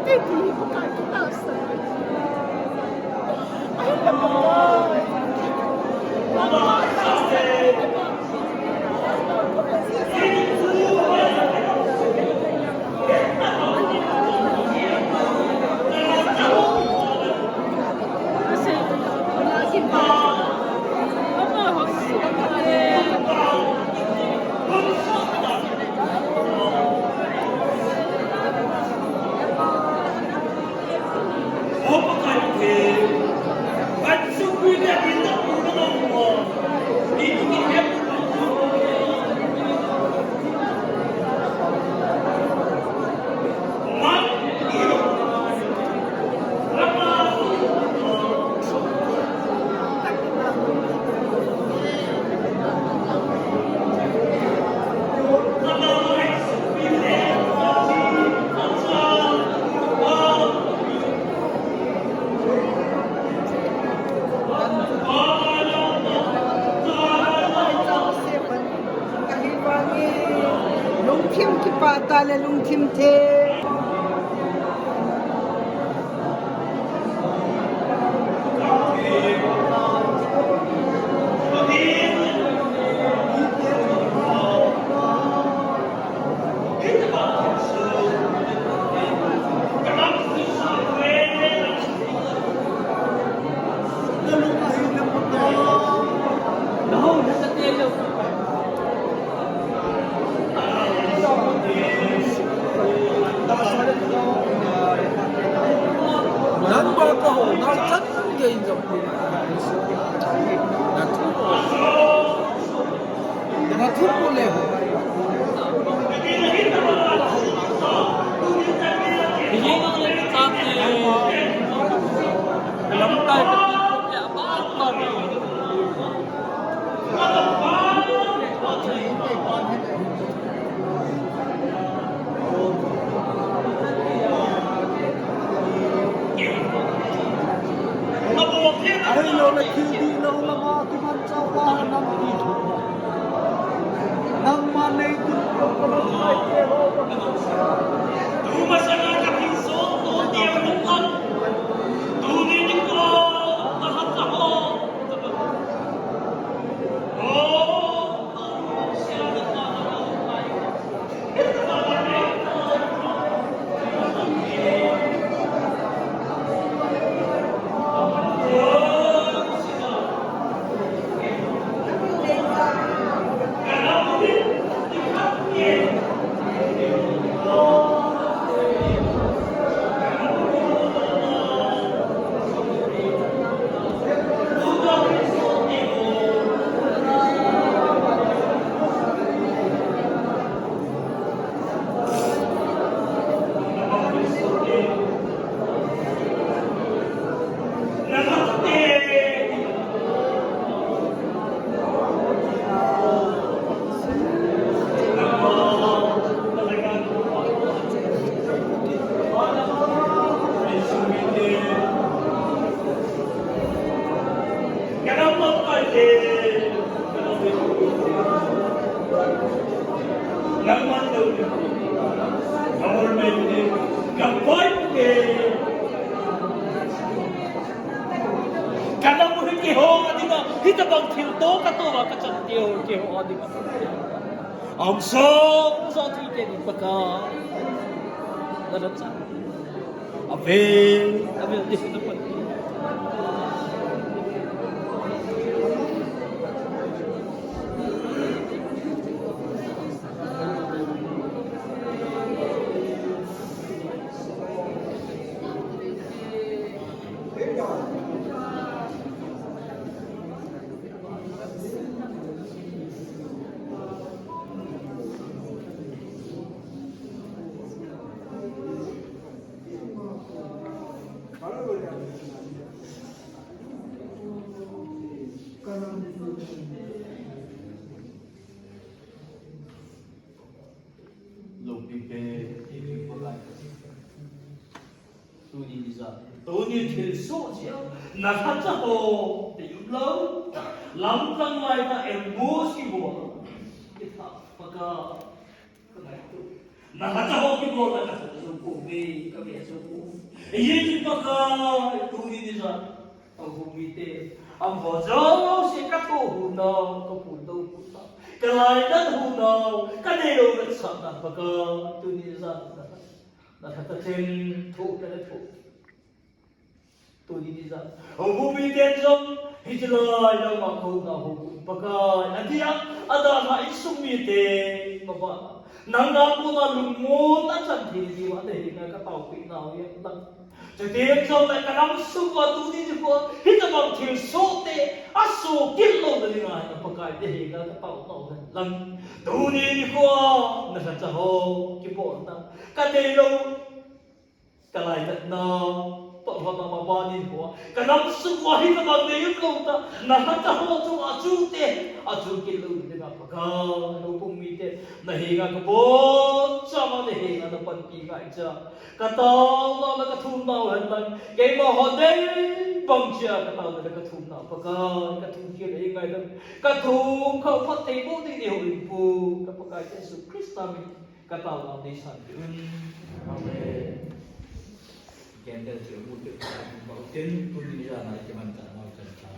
Hindi ko kakitasa. Ay, naman. Kasi, lagi pa. Mamahos sila pa rin. Lungtim kipa tala lungtim te. Ông sống do thi tiền bậc cờ rất rất chẳng về đi nó còn 돈이 될 소지야. 나 사자고 일러 람장마이다 에모시고 이타 바가 나 사자고 기도 나가서 Kubi kami suku. Iyan baka tuli ni sa ang humite ang bojo si katuhunaw kapundaw puta. Kalainan hunaw kanelo at sana baka tuli ni sa nakatatim to na to. Tuli ni sa ang humite jom hijlay ng makunaw baka nandiyan ada na isumite baba. Nanggapo na lumot at sandiwa dahil nagkatawpi na yan lang. Jadi jom na kanang suwa tuni ni ko hitabang tilsote aso kilo na nga na pagkain dahil nagkatawpi na lang. Tuni ni ko nasasaho kipon na kanelo kalaitat na pagmamabanin ko kanang suwa hitabang na yung kauta nasasaho sa asute aso kilo na pagkain pumite nahinga ka po sama nahinga na panpingay siya kataw na nakatunaw lang kay mahodel bang siya kataw na nakatunaw pagka katungkir ay ngay lang katung kapatay mo din ihulin po kapag Yesu Kristo namin kataw na ni Sandiun. Amen. Kaya dahil siya mutin sa aking bautin tuloy niya na ikiman sa mga kansa.